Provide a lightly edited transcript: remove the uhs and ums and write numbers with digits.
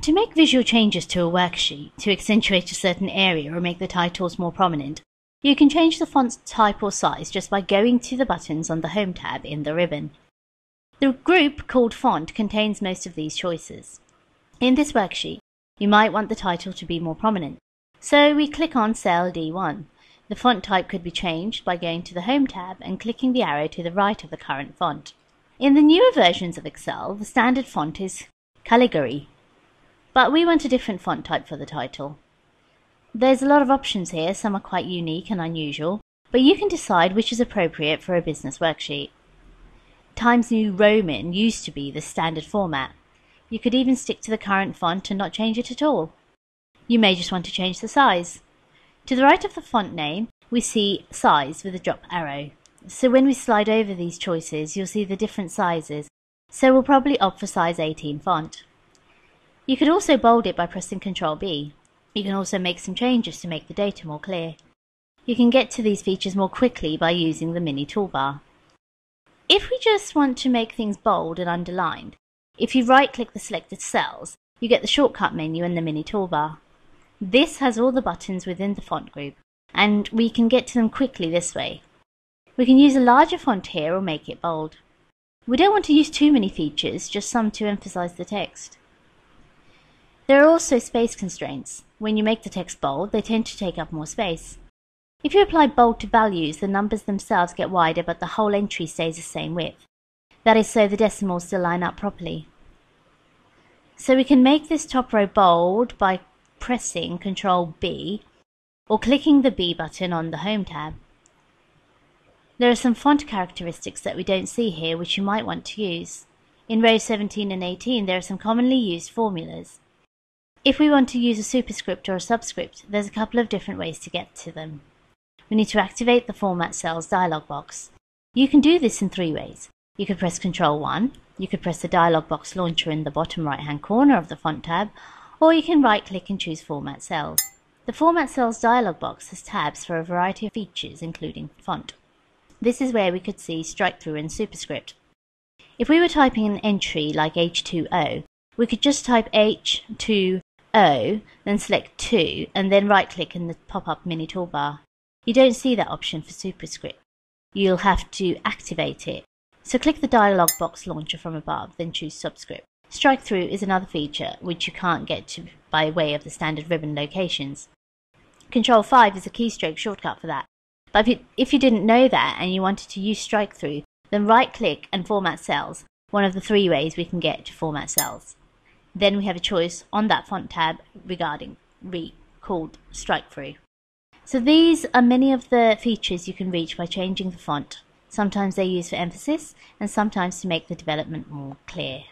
To make visual changes to a worksheet to accentuate a certain area or make the titles more prominent, you can change the font type or size just by going to the buttons on the Home tab in the ribbon. The group called Font contains most of these choices. In this worksheet, you might want the title to be more prominent, so we click on cell D1. The font type could be changed by going to the Home tab and clicking the arrow to the right of the current font. In the newer versions of Excel, the standard font is Calligary, but we want a different font type for the title. There's a lot of options here, some are quite unique and unusual, but you can decide which is appropriate for a business worksheet. Times New Roman used to be the standard format. You could even stick to the current font and not change it at all. You may just want to change the size. To the right of the font name, we see size with a drop arrow. So when we slide over these choices, you'll see the different sizes, so we'll probably opt for size 18 font. You could also bold it by pressing Ctrl B. You can also make some changes to make the data more clear. You can get to these features more quickly by using the mini toolbar. If we just want to make things bold and underlined, if you right-click the selected cells, you get the shortcut menu and the mini toolbar. This has all the buttons within the font group, and we can get to them quickly this way. We can use a larger font here or make it bold. We don't want to use too many features, just some to emphasize the text. There are also space constraints. When you make the text bold, they tend to take up more space. If you apply bold to values, the numbers themselves get wider, but the whole entry stays the same width. That is so the decimals still line up properly. So we can make this top row bold by pressing Ctrl B or clicking the B button on the Home tab. There are some font characteristics that we don't see here which you might want to use. In rows 17 and 18 there are some commonly used formulas. If we want to use a superscript or a subscript, there's a couple of different ways to get to them. We need to activate the Format Cells dialog box. You can do this in three ways. You could press Ctrl 1, you could press the dialog box launcher in the bottom right hand corner of the font tab, or you can right click and choose Format Cells. The Format Cells dialog box has tabs for a variety of features including font. This is where we could see strike through and superscript. If we were typing an entry like H2O, we could just type H2O, then select 2, and then right click in the pop-up mini toolbar. You don't see that option for superscript. You'll have to activate it. So click the dialog box launcher from above, then choose subscript. Strike through is another feature which you can't get to by way of the standard ribbon locations. Ctrl 5 is a keystroke shortcut for that. But if you didn't know that and you wanted to use strike through, then right click and Format Cells, one of the three ways we can get to Format Cells. Then we have a choice on that font tab called strike through. So these are many of the features you can reach by changing the font. Sometimes they're used for emphasis and sometimes to make the development more clear.